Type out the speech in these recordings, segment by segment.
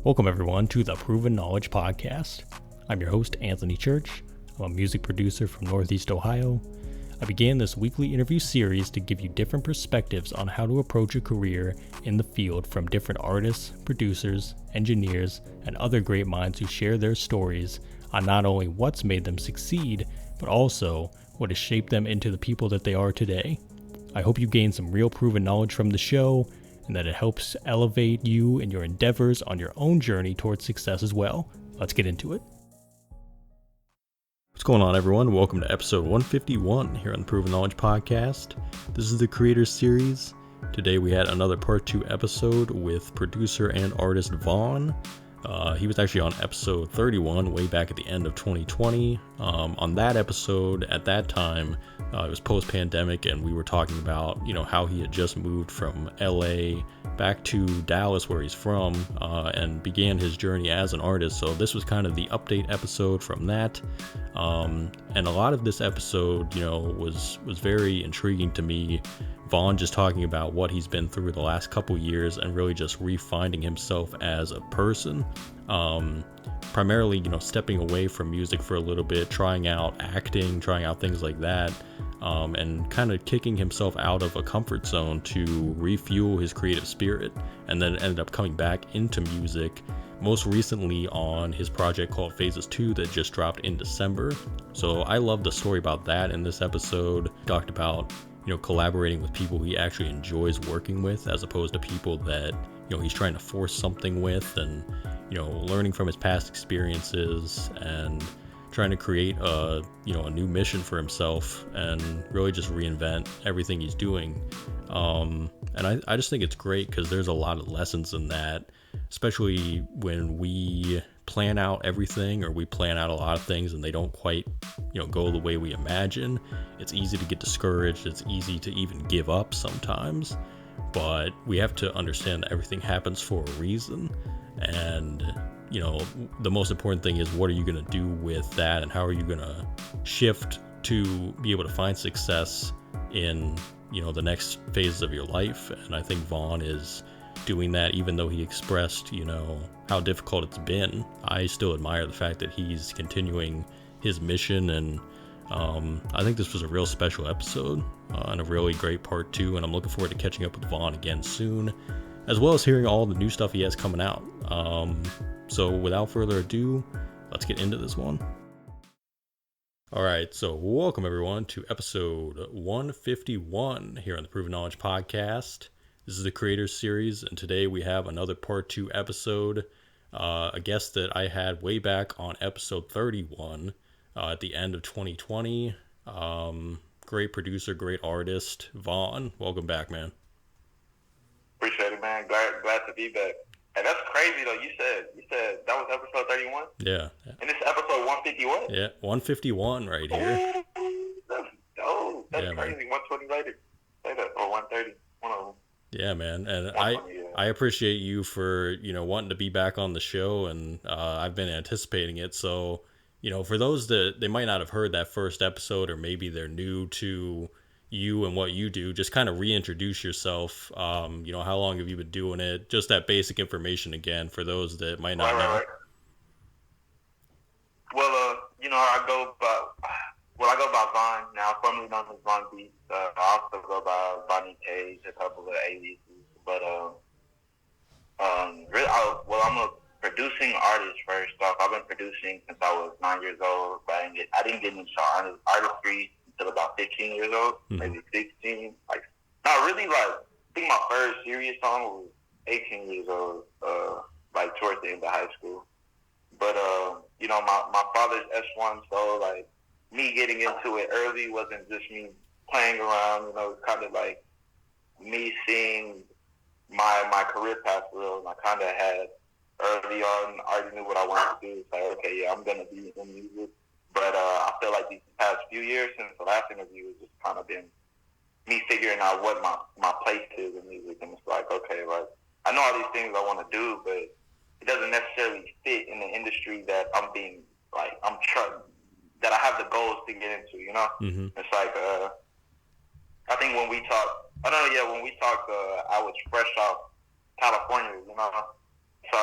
Welcome everyone to the Proven Knowledge Podcast. I'm your host, Anthony Church. I'm a music producer from Northeast Ohio. I began this weekly interview series to give you different perspectives on how to approach a career in the field from different artists, producers, engineers, and other great minds who share their stories on not only what's made them succeed, but also what has shaped them into the people that they are today. I hope you gain some real proven knowledge from the show, and that it helps elevate you in your endeavors on your own journey towards success as well. Let's get into it. What's going on, everyone? Welcome to episode 151 here on the Proven Knowledge Podcast. This is the Creators Series. Today we had another part 2 episode with producer and artist vØHn. He was actually on episode 31 way back at the end of 2020. On that episode, at that time, it was post-pandemic, and we were talking about, how he had just moved from LA back to Dallas, where he's from, and began his journey as an artist. So this was kind of the update episode from that. And a lot of this episode, was very intriguing to me. vØHn just talking about what he's been through the last couple years and really just refinding himself as a person. Primarily, stepping away from music for a little bit, trying out acting, trying out things like that, and kind of kicking himself out of a comfort zone to refuel his creative spirit, and then ended up coming back into music, most recently on his project called Phases 2 that just dropped in December. So I love the story about that in this episode. Talked about collaborating with people he actually enjoys working with, as opposed to people that he's trying to force something with, and learning from his past experiences and trying to create a new mission for himself and really just reinvent everything he's doing. And I just think it's great because there's a lot of lessons in that, especially when we plan out everything, or we plan out a lot of things and they don't quite go the way we imagine. It's easy to get discouraged. It's easy to even give up sometimes, but we have to understand that everything happens for a reason. And the most important thing is, what are you going to do with that, and how are you going to shift to be able to find success in the next phases of your life. And I think vØHn is doing that, even though he expressed how difficult it's been. I still admire the fact that he's continuing his mission, and I think this was a real special episode and a really great part 2, and I'm looking forward to catching up with vØHn again soon, as well as hearing all the new stuff he has coming out. So without further ado, let's get into this one. All right, so welcome everyone to episode 151 here on the Proven Knowledge Podcast. This is the Creators Series, and today we have another part 2 episode. A guest that I had way back on episode 31 at the end of 2020. Great producer, great artist, vØHn. Welcome back, man. Appreciate it, man. Glad to be back. And that's crazy though. You said that was episode 31? Yeah. And this is episode 151? Yeah, 151 right here. Ooh, that's dope. That's crazy. Man. 120 later. Or 130. One of them. Yeah, man. And I appreciate you for, wanting to be back on the show, and I've been anticipating it. So, for those that they might not have heard that first episode, or maybe they're new to you and what you do, just kind of reintroduce yourself. How long have you been doing it? Just that basic information again for those that might not know. Right. Well, I go by vØHn now, formerly known as Von Beats. I also go by Bonnie Cage, a couple of aliases. But really, I'm a producing artist first off. I've been producing since I was 9 years old, but I didn't get into artistry until about 15 years old, maybe 16. Not really. I think my first serious song was 18 years old, towards the end of high school. But my father's S1, so me getting into it early wasn't just me playing around. It was kind of like me seeing my career path real. And I kind of had early on, I already knew what I wanted to do. It's like, okay, yeah, I'm gonna be in music. But I feel like these past few years since the last interview has just kind of been me figuring out what my place is in music. And it's like, okay, I know all these things I want to do, but it doesn't necessarily fit in the industry that that I have the goals to get into, Mm-hmm. It's like, I think when we talked, I was fresh off California, So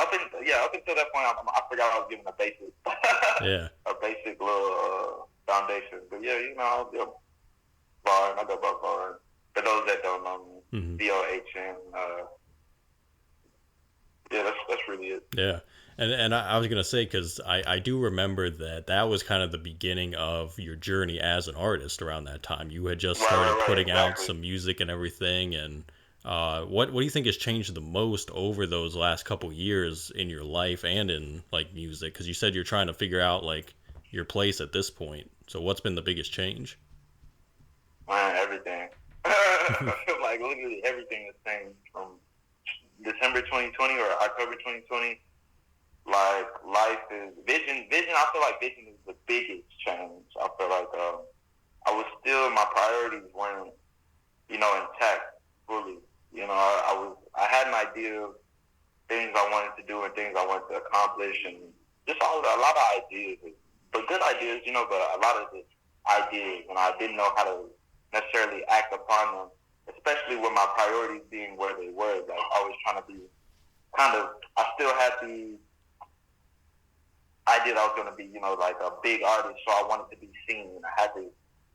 up until that point, I forgot I was given a basic, Yeah. a basic little foundation. But yeah, I go vØHn. I go by vØHn. For those that don't know me, vØHn. Yeah, that's really it. Yeah. And I was going to say, because I do remember that was kind of the beginning of your journey as an artist around that time. You had just started putting out some music and everything. And what do you think has changed the most over those last couple years in your life and in, like, music? Because you said you're trying to figure out, like, your place at this point. So what's been the biggest change? Man, everything. I feel like literally everything has changed from December 2020 or October 2020. Like, life is vision. I feel like vision is the biggest change. I feel like my priorities weren't, intact fully. I had an idea of things I wanted to do and things I wanted to accomplish, and just a lot of ideas, but good ideas, but a lot of just ideas, and I didn't know how to necessarily act upon them, especially with my priorities being where they were. Like, always trying to be I still had the idea that I was going to be, like a big artist, so I wanted to be seen. I had to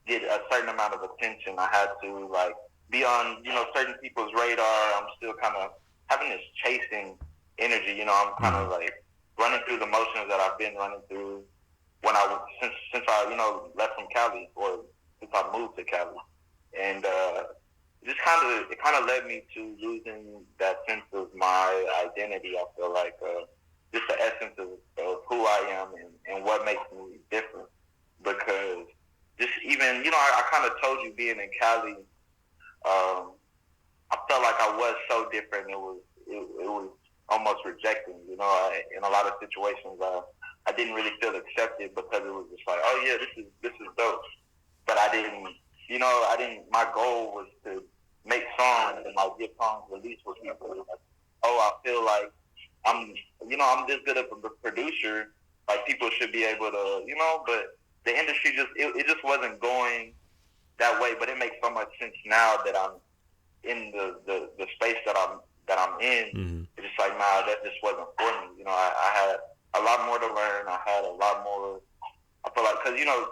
get a certain amount of attention. I had to, like, be on, certain people's radar. I'm still kind of having this chasing energy. I'm kind of like running through the motions that I've been running through since I, left from Cali, or since I moved to Cali. And it kind of led me to losing that sense of my identity. I feel like just the essence of who I am and what makes me different. Because just even, I kind of told you, being in Cali, I felt like I was so different. It was almost rejecting. In a lot of situations, I didn't really feel accepted, because it was just like, oh yeah, this is dope. But I didn't. My goal was to make songs and like get songs released with people. Like, I feel like I'm this good of a producer. Like, people should be able to, but the industry it just wasn't going that way. But it makes so much sense now that I'm in the space that I'm in. Mm-hmm. It's just like, nah, that just wasn't for me. I had a lot more to learn. I had a lot more. I feel like, because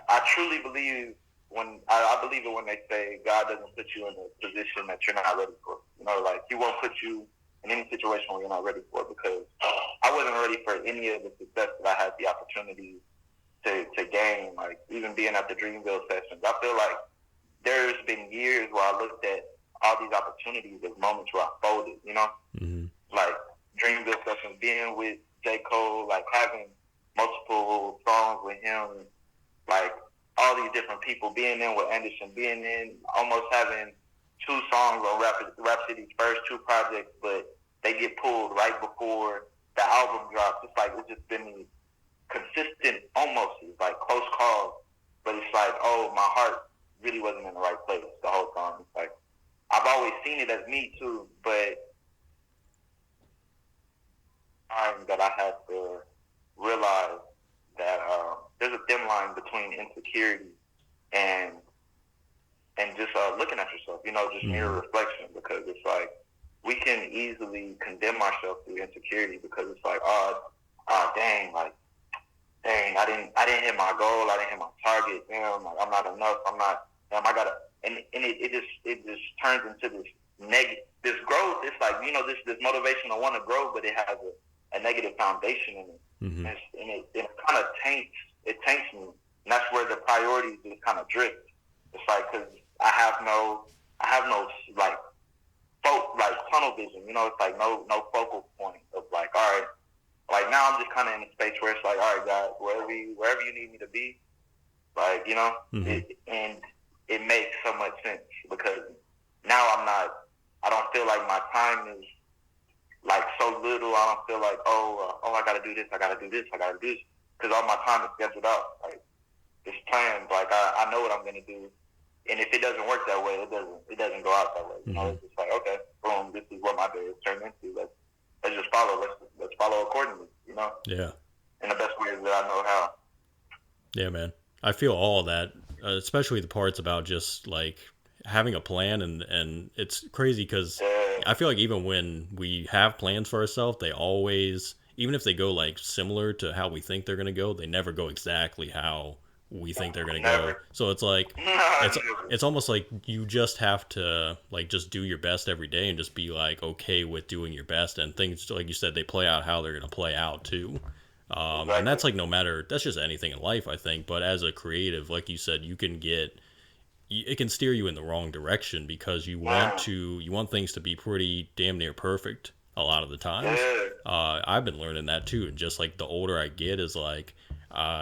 I truly believe I believe it when they say God doesn't put you in a position that you're not ready for. Like, He won't put you in any situation where you're not ready for, because I wasn't ready for any of the success that I had the opportunity to gain. Like, even being at the Dreamville sessions, I feel like there's been years where I looked at all these opportunities as moments where I folded, Mm-hmm. Like Dreamville sessions, being with J. Cole, like having multiple songs with him, like all these different people, being in with Anderson, being in, almost having 2 songs on Rhapsody's first 2 projects, but they get pulled right before the album drops. It's like, it's just been these consistent, almost, it's like close calls, but it's like, oh, my heart really wasn't in the right place the whole time. It's like, I've always seen it as me too, but that I had to realize that there's a thin line between insecurity and just looking at yourself, just mirror reflection, because it's like we can easily condemn ourselves through insecurity, because it's like, dang, I didn't hit my goal, I didn't hit my target, damn, like, I'm not enough, I gotta, and it just turns into this growth. It's like, this motivation to want to grow, but it has a negative foundation in it. Mm-hmm. And it kind of taints me, and that's where the priorities just kind of drift. It's like, because I have no like tunnel vision, it's like no focal point of like, all right, like now I'm just kind of in a space where it's like, all right, God, wherever you need me to be, like, Mm-hmm. It makes so much sense, because now I don't feel like my time is like so little. I don't feel like, I gotta do this, because all my time is scheduled out. Like, it's planned. Like, I know what I'm gonna do, and if it doesn't work that way, it doesn't go out that way. Mm-hmm. It's just like, okay, boom, this is what my day is turned into. Let's just follow. Let's follow accordingly. Yeah. In the best way that I know how. Yeah, man. I feel all that, especially the parts about just like having a plan, and it's crazy because I feel like even when we have plans for ourselves, they always, even if they go like similar to how we think they're gonna go, they never go exactly how we think they're gonna go. So it's like it's almost like you just have to like just do your best every day and just be like okay with doing your best, and things like you said, they play out how they're gonna play out too. And that's like no matter, that's just anything in life, I think. But as a creative, like you said, you can get, it can steer you in the wrong direction because you want things to be pretty damn near perfect a lot of the times. I've been learning that too, and just like the older I get is like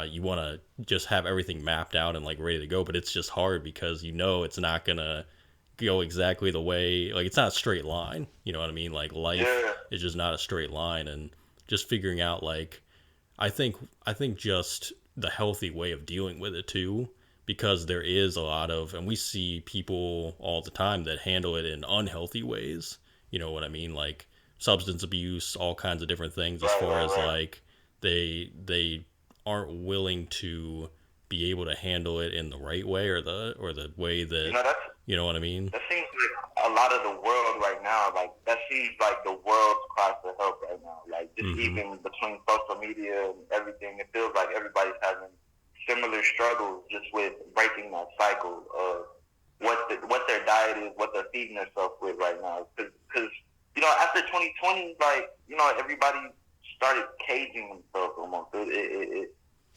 you want to just have everything mapped out and like ready to go, but it's just hard because you know it's not gonna go exactly the way, like it's not a straight line, you know what I mean? Like life is just not a straight line, and just figuring out like I think just the healthy way of dealing with it too, because there is a lot of, and we see people all the time that handle it in unhealthy ways. You know what I mean? Like substance abuse, all kinds of different things, as far as like they aren't willing to be able to handle it in the right way, or the way that, you know what I mean? That seems like a lot of the world right now. Like that seems like the world's cry for help right now. Like just even between social media and everything, it feels like everybody's having similar struggles just with breaking that cycle of what their diet is, what they're feeding themselves with right now. Because you know, after 2020, like, you know, everybody started caging themselves almost. It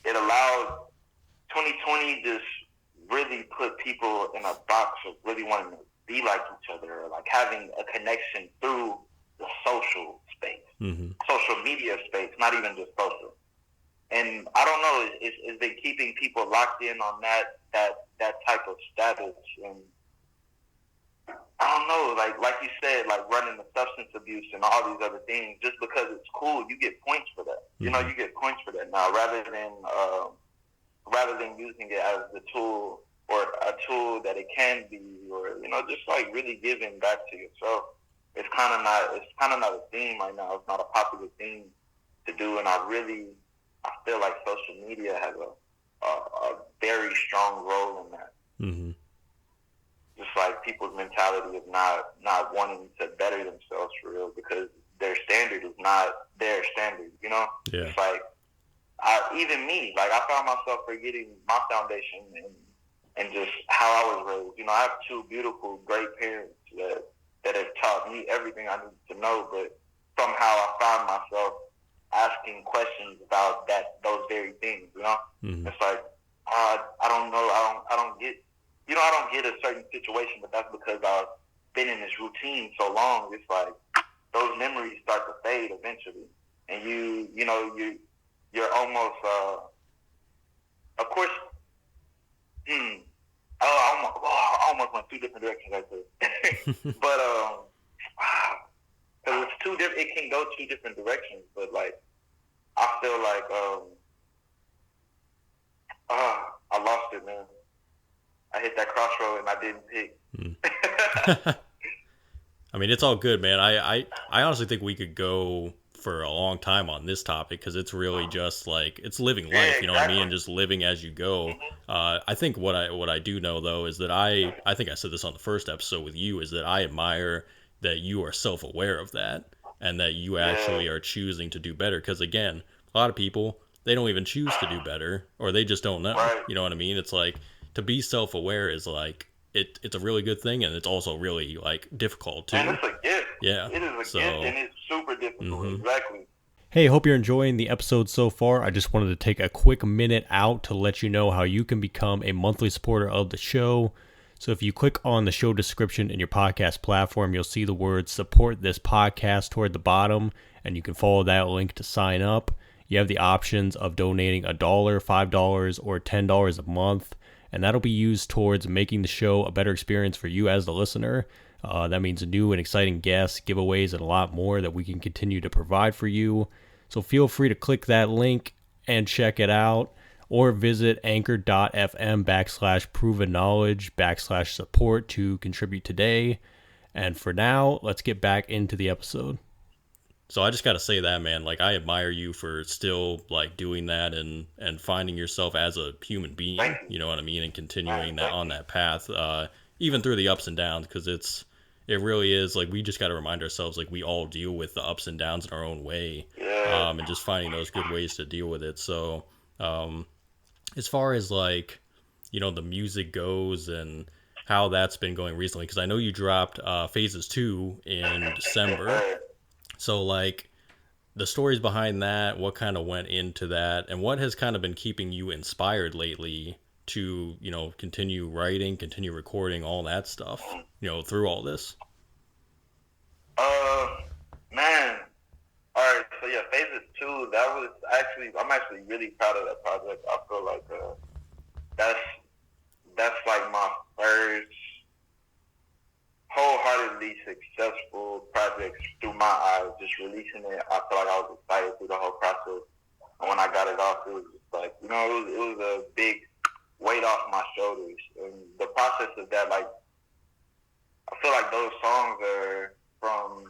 allowed 2020 just really put people in a box of really wanting to be like each other, or like having a connection through the social space, social media space, not even just social. And I don't know, it's been keeping people locked in on that type of status. And I don't know, like you said, like running the substance abuse and all these other things, just because it's cool, you get points for that. You know, you get points for that now, rather than using it as the tool, or a tool that it can be, or, you know, just like really giving back to yourself. It's kind of not a theme right now. It's not a popular thing to do, and I feel like social media has a very strong role in that. Just like people's mentality of not wanting to better themselves for real, because their standard is not their standard, you know? Yeah. It's like, even me, like I found myself forgetting my foundation and just how I was raised. You know, I have two beautiful, great parents that have taught me everything I need to know, but somehow I found myself asking questions about those very things, you know? It's like, I don't know, I don't get, you know, I don't get a certain situation, but that's because I've been in this routine so long. It's like those memories start to fade eventually, and you're almost, of course, I almost went two different directions right there. But because it's two different, it can go two different directions. But like, I feel like I lost it, man. I hit that crossroad and I didn't pick. I mean, it's all good, man. I honestly think we could go for a long time on this topic, because it's really just like, it's living life, you know what I mean, and just living as you go. I think what I do know though is that I think I said this on the first episode with you, is that I admire that you are self-aware of that, and that you actually are choosing to do better. Because again, a lot of people, they don't even choose to do better, or they just don't know. You know what I mean? It's like, to be self-aware is like, it's a really good thing, and it's also really like difficult too. And it's a gift. Yeah. It is a gift, and it's super difficult. Exactly. Hey, hope you're enjoying the episode so far. I just wanted to take a quick minute out to let you know how you can become a monthly supporter of the show. So if you click on the show description in your podcast platform, you'll see the words "support this podcast" toward the bottom, and you can follow that link to sign up. You have the options of donating $1, $5, or $10 a month, and that'll be used towards making the show a better experience for you as the listener. That means new and exciting guests, giveaways, and a lot more that we can continue to provide for you. So feel free to click that link and check it out, or visit anchor.fm/provenknowledge/support to contribute today. And for now, let's get back into the episode. So I just got to say that, man, like, I admire you for still like doing that and finding yourself as a human being, you know what I mean? And continuing that on that path. even through the ups and downs, because it really is like we just got to remind ourselves like we all deal with the ups and downs in our own way, and just finding those good ways to deal with it. So as far as like the music goes and how that's been going recently, because I know you dropped Phases 2 in December. So like the stories behind that, what kind of went into that, and what has kind of been keeping you inspired lately to continue writing, continue recording, all that stuff, through all this. Man, all right. So yeah, Phases 2. I'm actually really proud of that project. I feel like that's like my first wholeheartedly successful project through my eyes. Just releasing it, I feel like I was excited through the whole process. And when I got it off, it was just like, it was a big weight off my shoulders. And the process of that, like, I feel like those songs are from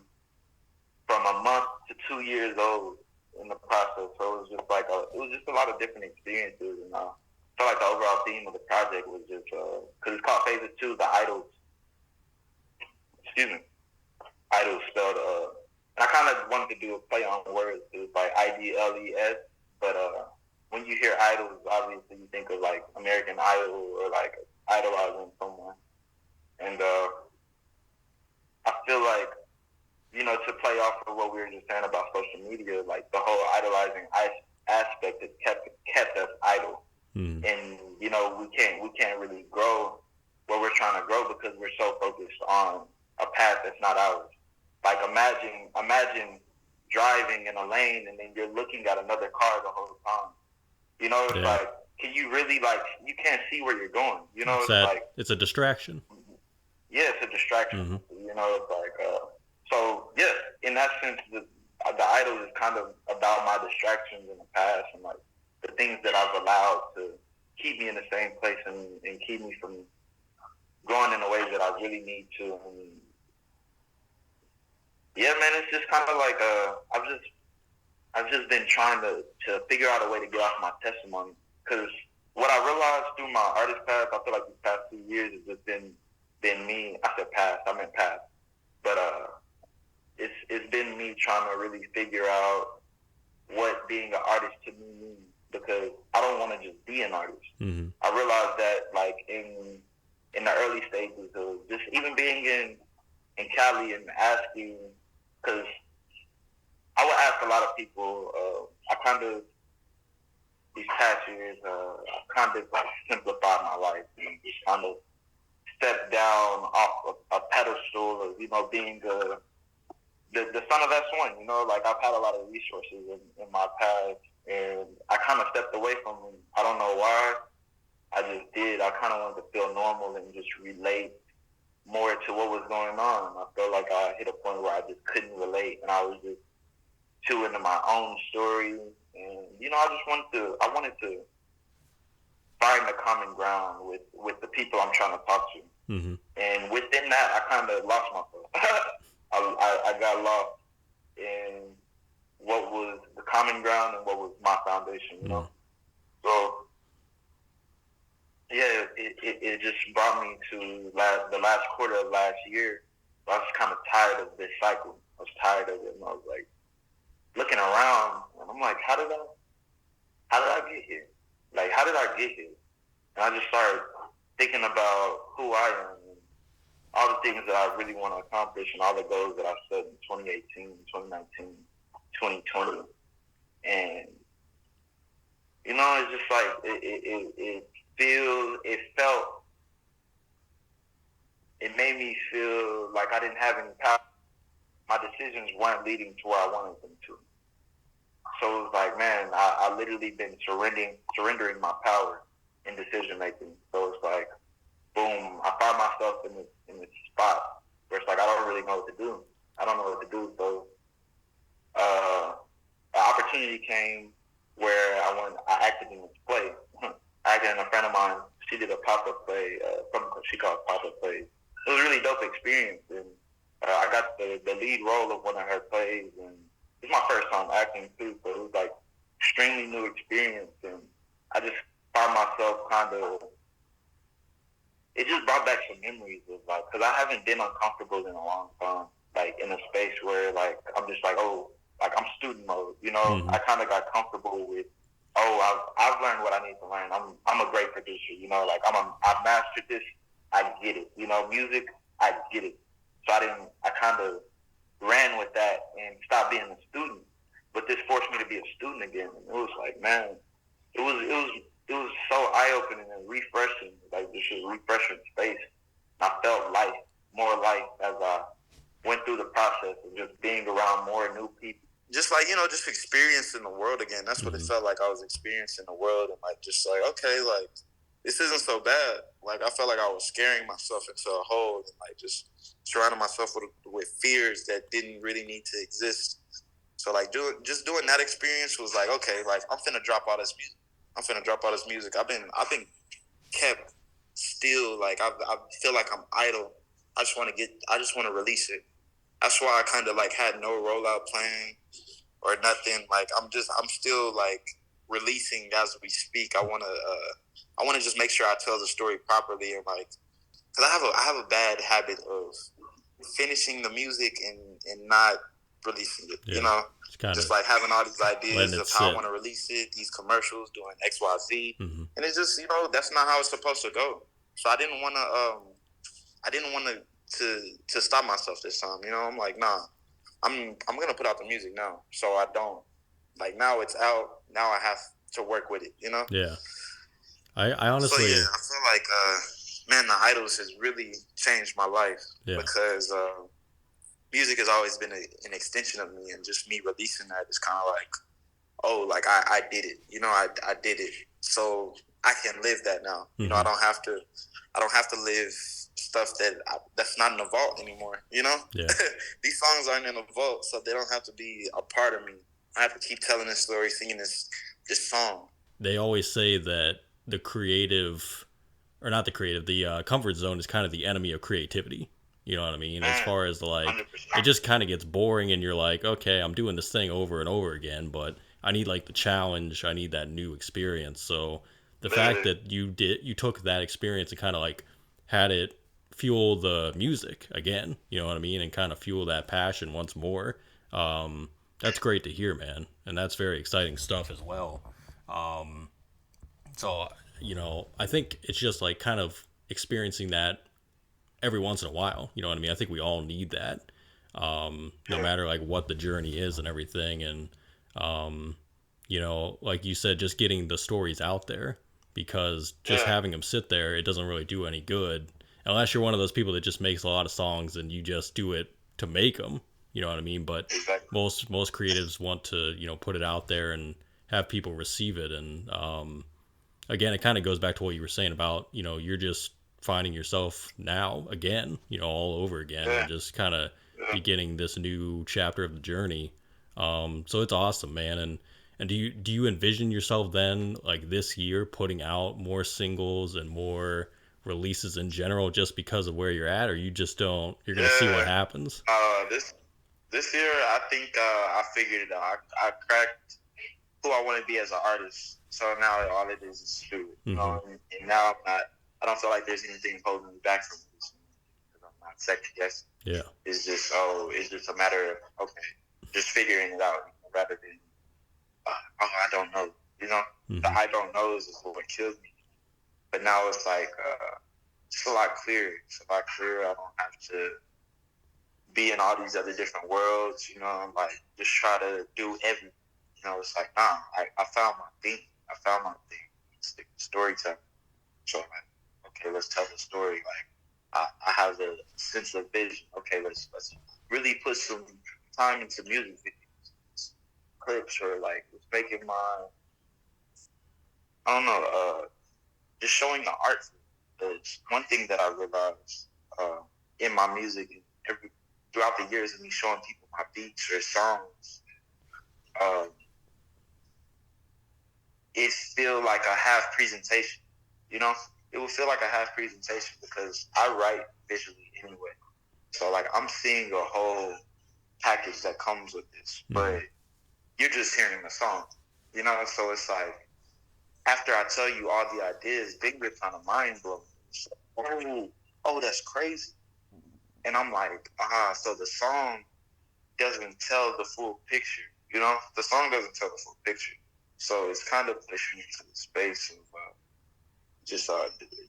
a month to 2 years old in the process. So it was just like it was just a lot of different experiences. And I feel like the overall theme of the project was just, because it's called Phases 2, the Idols. Excuse me. Idols spelled, and I kind of wanted to do a play on words. It was like IDLES, but when you hear idols, obviously you think of like American Idol or like idolizing someone. And I feel like, to play off of what we were just saying about social media, like the whole idolizing aspect has kept us idle. Mm. And, we can't really grow where we're trying to grow because we're so focused on a path that's not ours. Like imagine driving in a lane and then you're looking at another car the whole time. It's like, can you really you can't see where you're going. It's a distraction. Yeah, it's a distraction. Mm-hmm. It's like, so yeah, in that sense, the idol is kind of about my distractions in the past and like the things that I've allowed to keep me in the same place and keep me from growing in the ways that I really need to. And yeah, man, it's just kind of like I've just been trying to figure out a way to get off my testimony, because what I realized through my artist path, I feel like these past 2 years has just been me. I said past, I meant past, but it's been me trying to really figure out what being an artist to me means, because I don't want to just be an artist. Mm-hmm. I realized that like in the early stages of just even being in Cali and asking, because I would ask a lot of people, these past years, I kind of like simplified my life and just kind of stepped down off a pedestal of, being the son of S1, like I've had a lot of resources in my past, and I kind of stepped away from them. I don't know why. I just did. I kind of wanted to feel normal and just relate more to what was going on. I felt like I hit a point where I just couldn't relate, and I was just too into my own story. And I wanted to find a common ground with the people I'm trying to talk to. Mm-hmm. And within that, I kind of lost myself. I got lost in what was the common ground and what was my foundation. Mm-hmm. So yeah, it just brought me to the last quarter of last year. I was kind of tired of this cycle. I was tired of it, and I was like looking around, and I'm like, how did I get here? Like, how did I get here? And I just started thinking about who I am and all the things that I really want to accomplish and all the goals that I set in 2018, 2019, 2020. And it's just like it made me feel like I didn't have any power. My decisions weren't leading to where I wanted them to. So it was like, man, I literally been surrendering my power in decision making. So it's like, boom, I found myself in this spot where it's like I don't really know what to do. I don't know what to do. So an opportunity came where I acted in this play. I acted in a friend of mine. She did a pop-up play, she called pop-up plays. It was a really dope experience, and I got the lead role of one of her plays, and it's my first time acting too, so it was like extremely new experience, and I just found myself kind of it just brought back some memories of like, because I haven't been uncomfortable in a long time, like in a space where like I'm just like, oh, like I'm student mode, you know. Mm-hmm. I kind of got comfortable with, I've learned what I need to learn. I'm a great producer, you know. Like I've mastered this. I get it, you know. Music, I get it. So I kind of ran with that and stopped being a student. But this forced me to be a student again. And it was like, man, it was so eye opening and refreshing. Like this is refreshing space. And I felt life, more life as I went through the process of just being around more new people. Just like, you know, just experiencing the world again. That's what it felt like. I was experiencing the world and like just like, okay, like this isn't so bad. Like I felt like I was scaring myself into a hole and like just surrounding myself with fears that didn't really need to exist. So like doing that experience was like, okay, like I'm finna drop all this music. I've been kept still. Like I feel like I'm idle. I just want to release it. That's why I kind of like had no rollout plan or nothing. Like I'm still like releasing as we speak. I want to just make sure I tell the story properly and like, cause I have a bad habit of finishing the music and not releasing it. Yeah, you know, just like having all these ideas of how I want to release it, these commercials doing X, Y, Z, and it's just, you know, that's not how it's supposed to go. So I didn't want to stop myself this time. You know, I'm like, nah, I'm gonna put out the music now. So I don't like, now it's out. Now I have to work with it. You know? Yeah. I honestly. So yeah, I feel like man, the Idols has really changed my life because music has always been an extension of me, and just me releasing that is kind of like, oh, like I did it. You know, I did it. So I can live that now. You know, I don't have to live stuff that's not in the vault anymore. You know, these songs aren't in the vault, so they don't have to be a part of me. I have to keep telling this story, singing this song. They always say that the comfort zone is kind of the enemy of creativity. You know what I mean? As far as like, 100%. It just kind of gets boring and you're like, okay, I'm doing this thing over and over again, but I need like the challenge. I need that new experience. So the fact that you took that experience and kind of like had it fuel the music again, you know what I mean? And kind of fuel that passion once more. That's great to hear, man. And that's very exciting stuff as well. So, you know, I think it's just like kind of experiencing that every once in a while, you know what I mean? I think we all need that, no matter like what the journey is and everything. And, you know, like you said, just getting the stories out there, because just having them sit there, it doesn't really do any good unless you're one of those people that just makes a lot of songs and you just do it to make them, you know what I mean? But most creatives want to, you know, put it out there and have people receive it. And, again, it kind of goes back to what you were saying about, you know, you're just finding yourself now again, you know, all over again, and just kind of beginning this new chapter of the journey. So it's awesome, man. And do you envision yourself then, like this year, putting out more singles and more releases in general, just because of where you're at, or you just don't? You're gonna see what happens. This year, I think I figured it out. I cracked who I want to be as an artist. So now all it is do it. You know? And now I don't feel like there's anything holding me back from this. I'm not second guessing. Yeah. It's just a matter of, okay, just figuring it out, rather than I don't know. You know, the I don't know is what kills me. But now it's like it's a lot clearer. It's a lot clearer. I don't have to be in all these other different worlds. You know, I'm like just try to do everything. You know, it's like, nah, I found my thing. It's the storytelling. So I'm like, okay, let's tell the story. Like I have a sense of vision. Okay, let's really put some time into music videos, clips, or like let's make it my, I don't know, just showing the art. Because one thing that I realized in my music, throughout the years of me showing people my beats or songs, it feel like a half presentation, you know? It would feel like a half presentation because I write visually anyway. So, like, I'm seeing a whole package that comes with this, but you're just hearing the song, you know? So it's like, after I tell you all the ideas, then you're kind of mind-blowing. oh, that's crazy. And I'm like, so the song doesn't tell the full picture. You know, the song doesn't tell the full picture. So it's kind of pushing into the space of just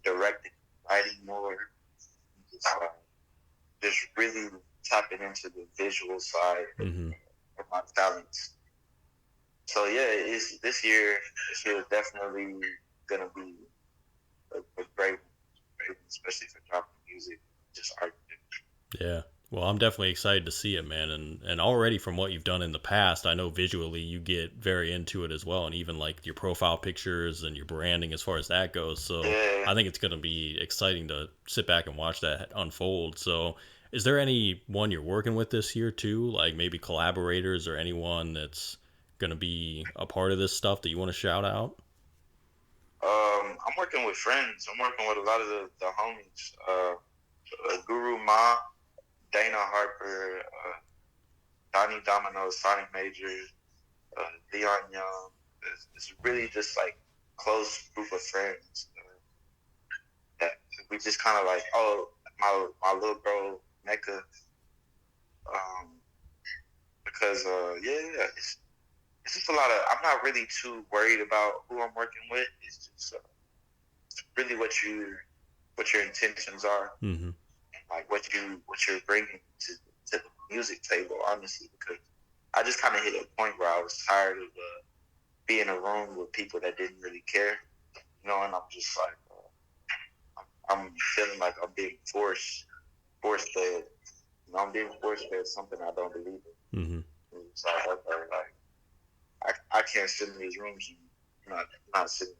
directing, writing more, just really tapping into the visual side of my talents. So yeah, this year is definitely gonna be a great one, especially for dropping music, just art. Yeah. Well, I'm definitely excited to see it, man. And already from what you've done in the past, I know visually you get very into it as well, and even like your profile pictures and your branding as far as that goes. So Yeah. I think it's going to be exciting to sit back and watch that unfold. So is there anyone you're working with this year too, like maybe collaborators or anyone that's going to be a part of this stuff that you want to shout out? I'm working with friends. I'm working with a lot of the homies. Guru Ma, Dana Harper, Donnie Domino, Sonic Major, Leon Young. It's really just like close group of friends that we just kind of like, my little bro Mecca, because it's just a lot of. I'm not really too worried about who I'm working with. It's just really what your intentions are, and like what you're bringing to the music table. Honestly, because I just kind of hit a point where I was tired of being in a room with people that didn't really care, you know, and I'm just like, I'm feeling like I'm being force fed. You know, I'm being force fed something I don't believe in. So I can't sit in these rooms and not sitting.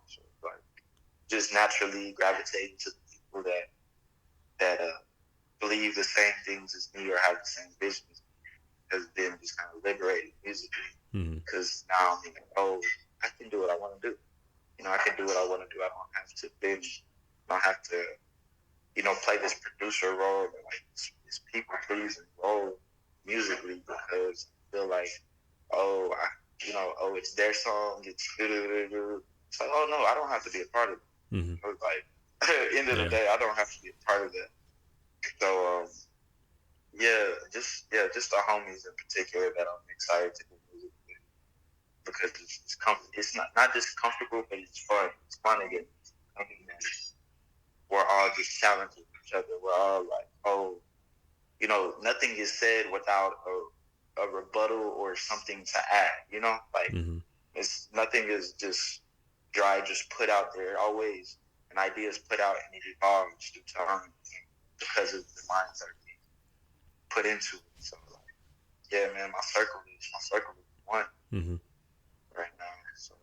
So like just naturally gravitating to the people that believe the same things as me or have the same visions has been just kind of liberating musically. Because now I'm like, oh, I can do what I want to do. You know, I can do what I want to do. I don't have to binge. I don't have to, you know, play this producer role or like this people pleasing role musically because I feel like, it's their song. It's like, oh no, I don't have to be a part of it. Like, end of the day, I don't have to be a part of that. So, just the homies in particular that I'm excited to do music with because it's not just comfortable, but it's fun. It's fun to get. I mean, we're all just challenging each other. We're all like, oh, you know, nothing is said without a rebuttal or something to add. You know, like it's nothing is just dry, just put out there. Always an idea is put out and it evolves through time because of the minds that are being put into it. So, like, yeah, man, my circle is one right now. So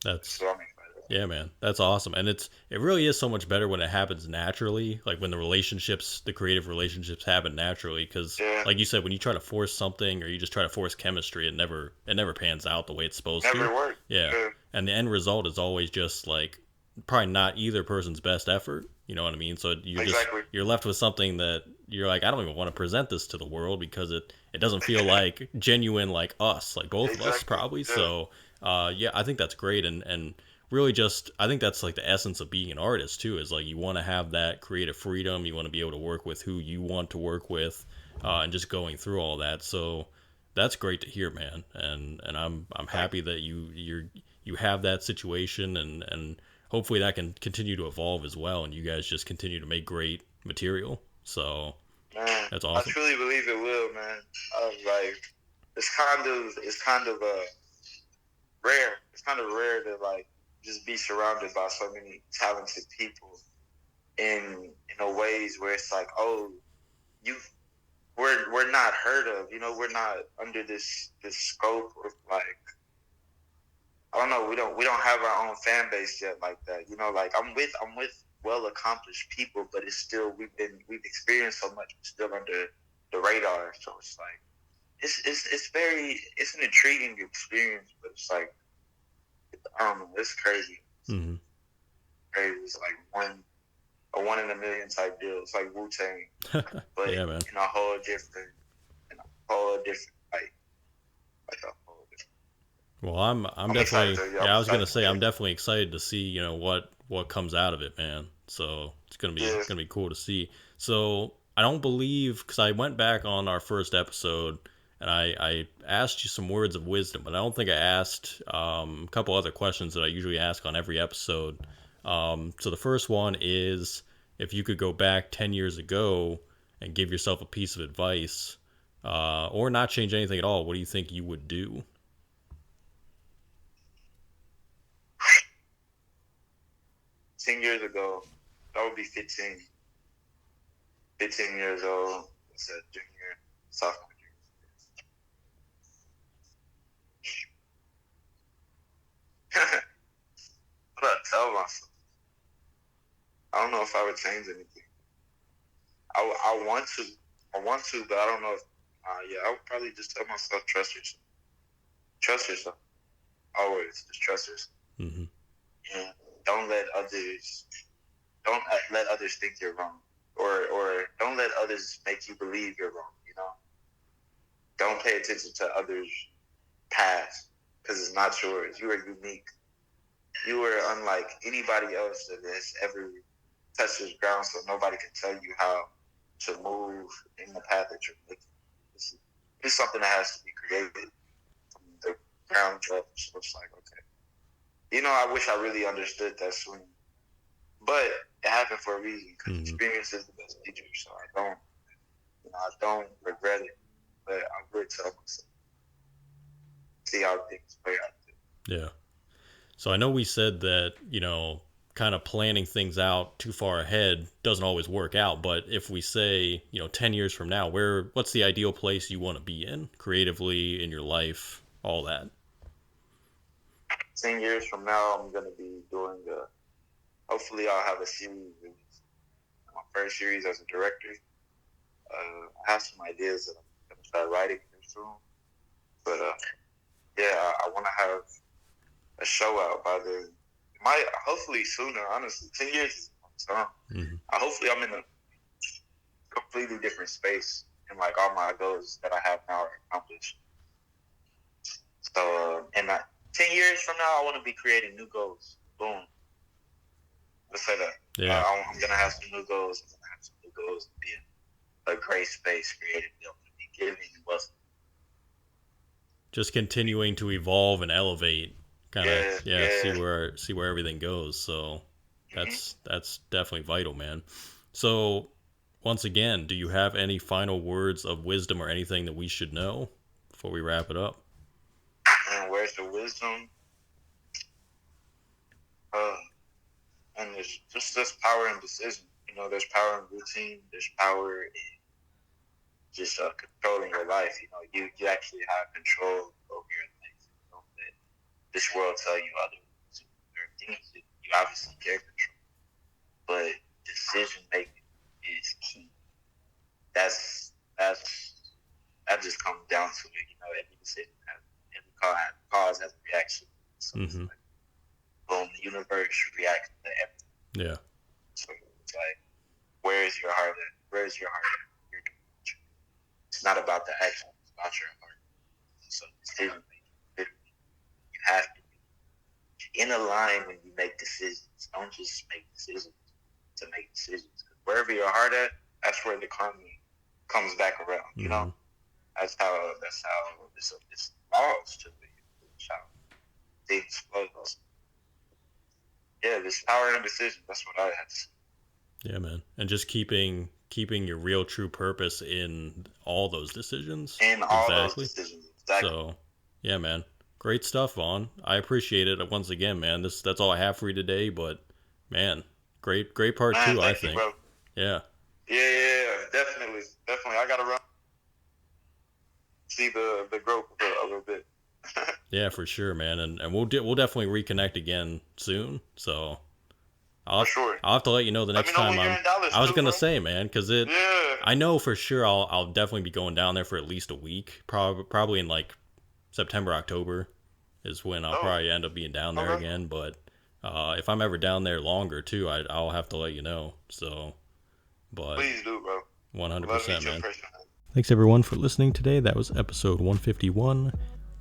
That's what I'm excited about. Yeah, man, that's awesome, and it really is so much better when it happens naturally, like when the creative relationships happen naturally. Because, like you said, when you try to force something or you just try to force chemistry, it never pans out the way it's supposed to. Never works. Yeah, and the end result is always just like probably not either person's best effort. You know what I mean? So you're left with something that you're like, I don't even want to present this to the world because it doesn't feel like genuine, like us, like both of us probably. Yeah. So, I think that's great, and really just I think that's like the essence of being an artist too, is like you want to have that creative freedom, you want to be able to work with who you want to work with, and just going through all that. So that's great to hear, man, and I'm happy that you have that situation, and hopefully that can continue to evolve as well, and you guys just continue to make great material. So man, that's awesome. I truly believe it will, man. Like it's kind of rare. It's kind of rare to like just be surrounded by so many talented people in a ways where it's like, oh, we're not heard of, you know, we're not under this scope of like, I don't know, we don't have our own fan base yet like that, you know, like I'm with well accomplished people, but it's still we've experienced so much, we're still under the radar, so it's like it's an intriguing experience, but it's like, I don't know, it's crazy. Crazy. It's like a one in a million type deal. It's like Wu-Tang, but yeah, man. in a whole different like a whole different. Well, I'm definitely I was gonna say I'm definitely excited to see what comes out of it, man. So it's gonna be cool to see. So I don't believe, because I went back on our first episode and I asked you some words of wisdom, but I don't think I asked a couple other questions that I usually ask on every episode. So the first one is, if you could go back 10 years ago and give yourself a piece of advice, or not change anything at all, what do you think you would do? 10 years ago, that would be 15. 15 years old. It's a junior, sophomore year. What I tell myself? I don't know if I would change anything. I want to, but I don't know if, I would probably just tell myself, trust yourself. Trust yourself. Always, just trust yourself. Mm-hmm. And don't let others think you're wrong. Or don't let others make you believe you're wrong, you know? Don't pay attention to others' past, because it's not yours. You are unique. You are unlike anybody else that has ever touched this ground, so nobody can tell you how to move in the path that you're making. It's something that has to be created from the ground up. So it's like, okay. You know, I wish I really understood that sooner. But it happened for a reason, because experience is the best teacher. So I don't regret it, but I would tell myself, see how things play out there. Yeah. So I know we said that, kind of planning things out too far ahead doesn't always work out, but if we say, 10 years from now, what's the ideal place you want to be in, creatively, in your life, all that? 10 years from now, I'm going to be doing hopefully I'll have a series released. My first series as a director. I have some ideas that I'm going to start writing soon. But, I want to have a show out by then. Hopefully sooner, honestly. 10 years is a long time. Mm-hmm. Hopefully I'm in a completely different space, and like all my goals that I have now are accomplished. So, 10 years from now, I want to be creating new goals. Boom. Let's say that. Yeah. I'm going to have some new goals. I'm going to have some new goals to be in a great space creatively. I'm going to be giving and wealth. Just continuing to evolve and elevate. See where everything goes. So that's definitely vital, man. So once again, do you have any final words of wisdom or anything that we should know before we wrap it up? And words of wisdom, and there's just power in decision. There's power in routine. There's power in just controlling your life. You actually have control over your life. Don't let this world tell you otherwise. There are things that you obviously can control, but decision making is key. That just comes down to it. Every decision every cause has a reaction. So it's like, boom, the universe reacts to everything. Yeah. So it's like, where is your heart at? Where is your heart at? It's not about the action, it's about your heart. So decision making, you have to be in a line when you make decisions. Don't just make decisions to make decisions. Because wherever your heart at, that's where the karma comes back around. You know, that's how this falls to be. How things flow. Yeah, this power in decision. That's what I had to say. Yeah, man, and just keeping your real true purpose in all those decisions. In all those decisions, exactly. So, yeah, man, great stuff, Vaughn. I appreciate it once again, man. That's all I have for you today. But, man, great part two. I think. Bro. Yeah. Yeah, definitely. I gotta run. See the growth a little bit. Yeah, for sure, man, and we'll definitely reconnect again soon. So. I'll have to let you know the next time I was gonna say, man, because I know for sure I'll definitely be going down there for at least a week. Probably in like September, October is when I'll probably end up being down there again. But if I'm ever down there longer too, I'll have to let you know. So, but please do, bro. 100%, man. Thanks everyone for listening today. That was episode 151.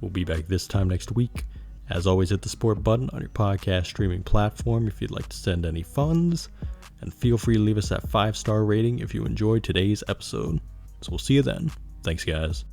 We'll be back this time next week. As always, hit the support button on your podcast streaming platform if you'd like to send any funds, and feel free to leave us that 5-star rating if you enjoyed today's episode. So we'll see you then. Thanks, guys.